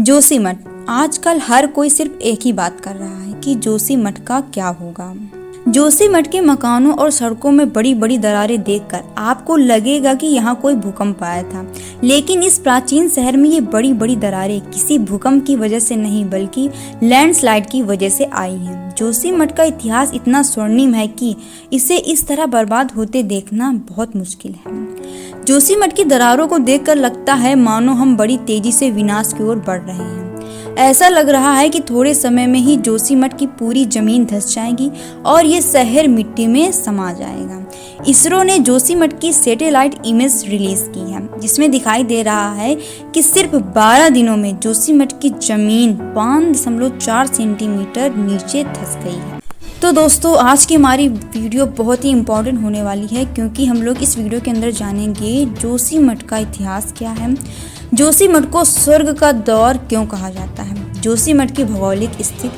जोशीमठ। आजकल हर कोई सिर्फ एक ही बात कर रहा है कि जोशीमठ का क्या होगा। जोशीमठ के मकानों और सड़कों में बड़ी बड़ी दरारें देखकर आपको लगेगा कि यहाँ कोई भूकंप आया था, लेकिन इस प्राचीन शहर में ये बड़ी बड़ी दरारें किसी भूकंप की वजह से नहीं बल्कि लैंडस्लाइड की वजह से आई हैं। जोशीमठ का इतिहास इतना स्वर्णिम है कि इसे इस तरह बर्बाद होते देखना बहुत मुश्किल है। जोशीमठ की दरारों को देखकर लगता है मानो हम बड़ी तेजी से विनाश की ओर बढ़ रहे हैं। ऐसा लग रहा है कि थोड़े समय में ही जोशीमठ की पूरी जमीन धंस जाएगी और ये शहर मिट्टी में समा जाएगा। इसरो ने जोशीमठ की सैटेलाइट इमेज रिलीज की है, जिसमें दिखाई दे रहा है कि सिर्फ 12 दिनों में जोशीमठ की जमीन 5.4 सेंटीमीटर नीचे धंस गई है। तो दोस्तों, आज की हमारी वीडियो बहुत ही इम्पोर्टेंट होने वाली है, क्योंकि हम लोग इस वीडियो के अंदर जानेंगे जोशीमठ का इतिहास क्या है, जोशीमठ को स्वर्ग का द्वार क्यों कहा जाता है, जोशीमठ की भौगोलिक स्थिति,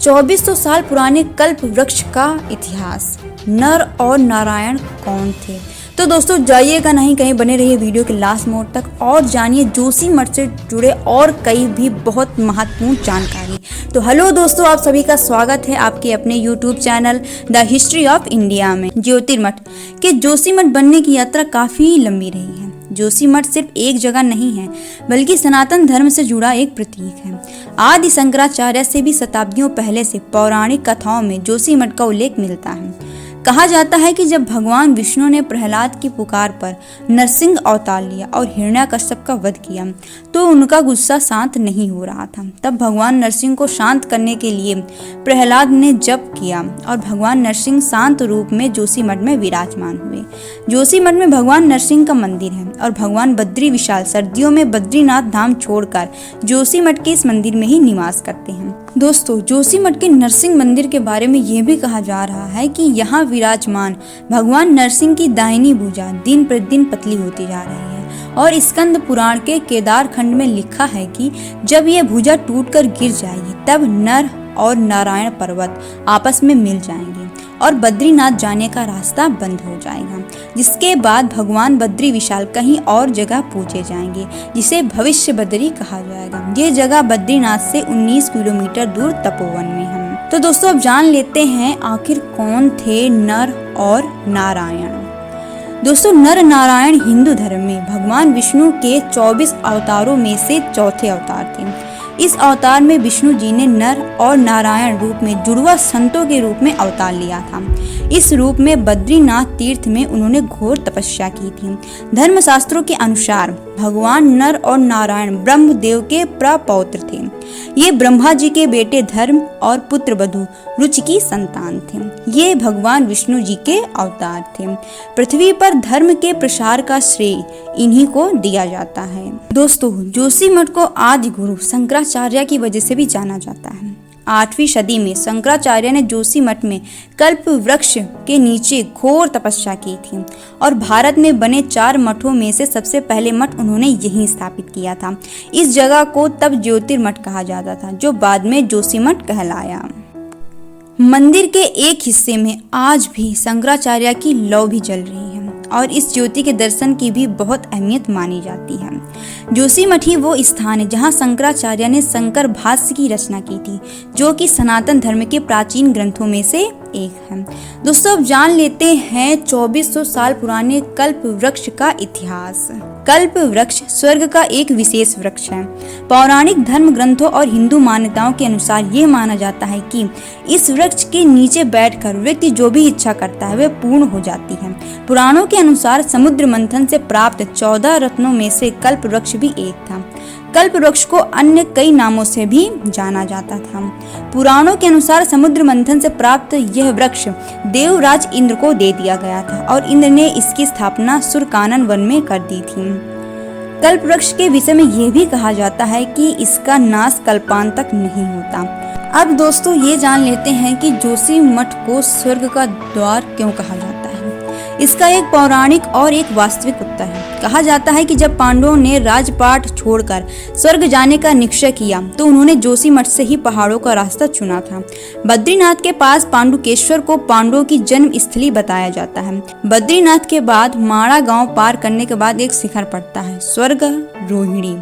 2400 साल पुराने कल्प वृक्ष का इतिहास, नर और नारायण कौन थे। तो दोस्तों, जाइएगा नहीं कहीं, बने रहिए वीडियो के लास्ट मोड तक और जानिए जोशीमठ से जुड़े और कई भी बहुत महत्वपूर्ण जानकारी। तो हेलो दोस्तों, आप सभी का स्वागत है आपके अपने YouTube channel the history of India में। ज्योतिर्मठ के जोशीमठ बनने की यात्रा काफी लंबी रही है। जोशीमठ सिर्फ एक जगह नहीं है, बल्कि सनातन धर्म से जुड़ा एक प्रतीक है। आदि शंकराचार्य से भी शताब्दियों पहले से पौराणिक कथाओं में जोशीमठ का उल्लेख मिलता है। कहा जाता है कि जब भगवान विष्णु ने प्रहलाद की पुकार पर नरसिंह अवतार लिया और हिरण्याकश्यप का वध किया, तो उनका गुस्सा शांत नहीं हो रहा था। तब भगवान नरसिंह को शांत करने के लिए प्रहलाद ने जप किया और भगवान नरसिंह शांत रूप में जोशीमठ में विराजमान हुए। जोशीमठ में भगवान नरसिंह का मंदिर है और भगवान बद्री विशाल सर्दियों में बद्रीनाथ धाम छोड़कर जोशीमठ के इस मंदिर में ही निवास करते हैं। दोस्तों, जोशीमठ के नरसिंह मंदिर के बारे में यह भी कहा जा रहा है कि यहाँ विराजमान भगवान नरसिंह की दाहिनी भुजा दिन प्रतिदिन पतली होती जा रही है और स्कंद पुराण के केदार खंड में लिखा है कि जब यह भुजा टूटकर गिर जाएगी तब नर और नारायण पर्वत आपस में मिल जाएंगे और बद्रीनाथ जाने का रास्ता बंद हो जाएगा, जिसके बाद भगवान बद्री विशाल कहीं और जगह पूजे जाएंगे, जिसे भविष्य बद्री कहा जाएगा। ये जगह बद्रीनाथ से 19 किलोमीटर दूर तपोवन में है। तो दोस्तों, अब जान लेते हैं आखिर कौन थे नर और नारायण। दोस्तों, नर नारायण हिंदू धर्म में भगवान विष्णु के 24 अवतारों में से चौथे अवतार थे। इस अवतार में विष्णु जी ने नर और नारायण रूप में जुड़वा संतों के रूप में अवतार लिया था। इस रूप में बद्रीनाथ तीर्थ में उन्होंने घोर तपस्या की थी। धर्मशास्त्रों के अनुसार भगवान नर और नारायण ब्रह्मदेव के प्रपौत्र थे। ये ब्रह्मा जी के बेटे धर्म और पुत्र वधु रुचि की संतान थे। ये भगवान विष्णु जी के अवतार थे। पृथ्वी पर धर्म के प्रसार का श्रेय इन्हीं को दिया जाता है। दोस्तों, जोशीमठ को आदि गुरु शंकराचार्य की वजह से भी जाना जाता है। 8वीं सदी में शंकराचार्य ने जोशीमठ में कल्प वृक्ष के नीचे घोर तपस्या की थी और भारत में बने 4 मठों में से सबसे पहले मठ उन्होंने यहीं स्थापित किया था। इस जगह को तब ज्योतिर्मठ कहा जाता था, जो बाद में जोशीमठ कहलाया। मंदिर के एक हिस्से में आज भी शंकराचार्य की लौ भी जल रही है और इस ज्योति के दर्शन की भी बहुत अहमियत मानी जाती है। जोशीमठ ही वो स्थान है जहाँ शंकराचार्य ने शंकर भाष्य की रचना की थी, जो कि सनातन धर्म के प्राचीन ग्रंथों में से एक है। दोस्तों, अब जान लेते हैं 2400 साल पुराने कल्प वृक्ष का इतिहास। कल्प वृक्ष स्वर्ग का एक विशेष वृक्ष है। पौराणिक धर्म ग्रंथों और हिंदू मान्यताओं के अनुसार यह माना जाता है कि इस वृक्ष के नीचे बैठकर व्यक्ति जो भी इच्छा करता है वह पूर्ण हो जाती है। पुराणों के अनुसार समुद्र मंथन से प्राप्त 14 रत्नों में से कल्प वृक्ष भी एक था। कल्प वृक्ष को अन्य कई नामों से भी जाना जाता था। पुराणों के अनुसार समुद्र मंथन से प्राप्त यह वृक्ष देवराज इंद्र को दे दिया गया था और इंद्र ने इसकी स्थापना सुरकानन वन में कर दी थी। कल्प वृक्ष के विषय में यह भी कहा जाता है कि इसका नाश कल्पांत तक नहीं होता। अब दोस्तों, ये जान लेते हैं कि जोशीमठ को स्वर्ग का द्वार क्यों कहा जाता है। इसका एक पौराणिक और एक वास्तविक उत्तर है। कहा जाता है कि जब पांडवों ने राजपाट छोड़कर स्वर्ग जाने का निश्चय किया तो उन्होंने जोशीमठ से ही पहाड़ों का रास्ता चुना था। बद्रीनाथ के पास पांडुकेश्वर को पांडवों की जन्म स्थली बताया जाता है। बद्रीनाथ के बाद माड़ा गांव पार करने के बाद एक शिखर पड़ता है, स्वर्ग रोहिणी।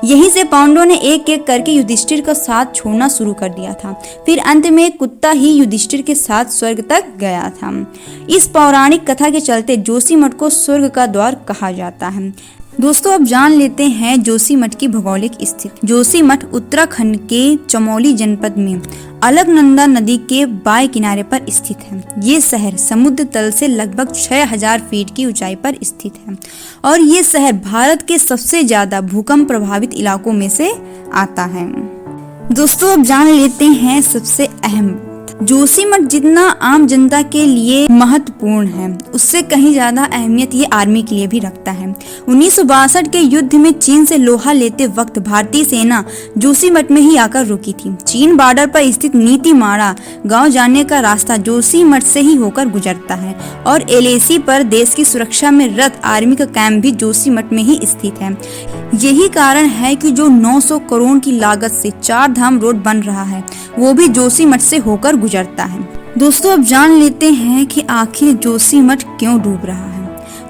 यहीं से पांडवों ने एक एक करके युधिष्ठिर का साथ छोड़ना शुरू कर दिया था। फिर अंत में एक कुत्ता ही युधिष्ठिर के साथ स्वर्ग तक गया था। इस पौराणिक कथा के चलते जोशीमठ को स्वर्ग का द्वार कहा जाता है। दोस्तों अब जान लेते हैं जोशीमठ की भौगोलिक स्थिति। जोशीमठ उत्तराखंड के चमोली जनपद में अलकनंदा नदी के बाएं किनारे पर स्थित है। ये शहर समुद्र तल से लगभग 6000 फीट की ऊंचाई पर स्थित है और ये शहर भारत के सबसे ज्यादा भूकंप प्रभावित इलाकों में से आता है। दोस्तों अब जान लेते हैं सबसे अहम, जोशीमठ जितना आम जनता के लिए महत्वपूर्ण है उससे कहीं ज्यादा अहमियत ये आर्मी के लिए भी रखता है। 1962 के युद्ध में चीन से लोहा लेते वक्त भारतीय सेना जोशीमठ में ही आकर रुकी थी। चीन बॉर्डर पर स्थित नीतीमाड़ा गांव जाने का रास्ता जोशीमठ से ही होकर गुजरता है और एलएसी पर देश की सुरक्षा में रत आर्मी का कैंप भी जोशीमठ में ही स्थित है। यही कारण है कि जो 900 करोड़ की लागत से 4 धाम रोड बन रहा है वो भी जोशीमठ से होकर गुजरता है। दोस्तों अब जान लेते हैं कि आखिर जोशीमठ क्यों डूब रहा है।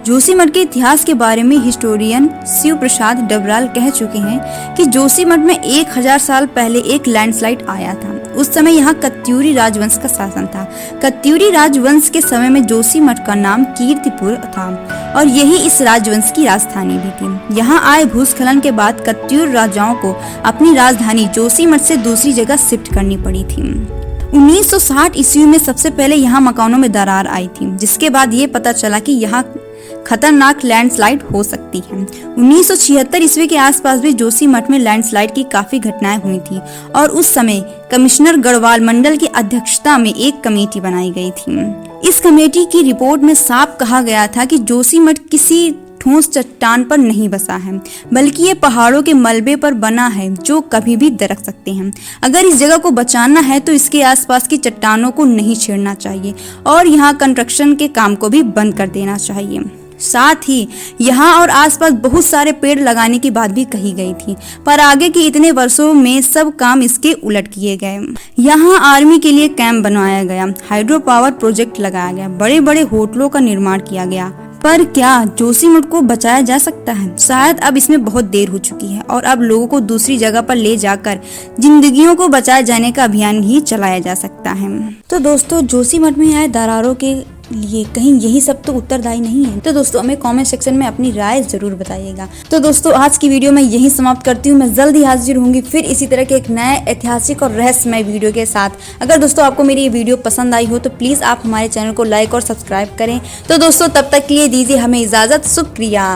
जोशीमठ के इतिहास के बारे में हिस्टोरियन शिव प्रसाद डबराल कह चुके हैं कि जोशीमठ में 1000 साल पहले एक लैंडस्लाइड आया था। उस समय यहाँ कत्यूरी राजवंश का शासन था। कत्यूरी राजवंश के समय में जोशीमठ का नाम कीर्तिपुर था और यही इस राजवंश की राजधानी भी थी। यहाँ आए भूस्खलन के बाद कत्यूर राजाओं को अपनी राजधानी जोशीमठ से दूसरी जगह शिफ्ट करनी पड़ी थी। 1960 ईस्वी में सबसे पहले यहाँ मकानों में दरार आई थी, जिसके बाद ये पता चला कि यहाँ खतरनाक लैंडस्लाइड हो सकती है। 1976 ईस्वी के आसपास भी जोशीमठ में लैंडस्लाइड की काफी घटनाएं हुई थी और उस समय कमिश्नर गढ़वाल मंडल की अध्यक्षता में एक कमेटी बनाई गई थी। इस कमेटी की रिपोर्ट में साफ कहा गया था कि जोशीमठ किसी ठोस चट्टान पर नहीं बसा है, बल्कि ये पहाड़ों के मलबे पर बना है जो कभी भी दरक सकते हैं। अगर इस जगह को बचाना है तो इसके आसपास की चट्टानों को नहीं छेड़ना चाहिए और यहाँ कंस्ट्रक्शन के काम को भी बंद कर देना चाहिए। साथ ही यहाँ और आसपास बहुत सारे पेड़ लगाने की बात भी कही गई थी, पर आगे के इतने वर्षों में सब काम इसके उलट किए गए। यहाँ आर्मी के लिए कैंप बनवाया गया, हाइड्रो पावर प्रोजेक्ट लगाया गया, बड़े बड़े होटलों का निर्माण किया गया। पर क्या जोशीमठ को बचाया जा सकता है? शायद अब इसमें बहुत देर हो चुकी है और अब लोगों को दूसरी जगह पर ले जाकर जिंदगियों को बचाए जाने का अभियान ही चलाया जा सकता है। तो दोस्तों जोशीमठ में आए दरारों के लिए कहीं यही सब तो उत्तरदायी नहीं है? तो दोस्तों हमें कमेंट सेक्शन में अपनी राय जरूर बताइएगा। तो दोस्तों आज की वीडियो मैं यही समाप्त करती हूँ। मैं जल्द ही हाजिर होंगी फिर इसी तरह के एक नए ऐतिहासिक और रहस्यमय वीडियो के साथ। अगर दोस्तों आपको मेरी ये वीडियो पसंद आई हो तो प्लीज आप हमारे चैनल को लाइक और सब्सक्राइब करें। तो दोस्तों तब तक के लिए दीजिए हमें इजाजत। शुक्रिया।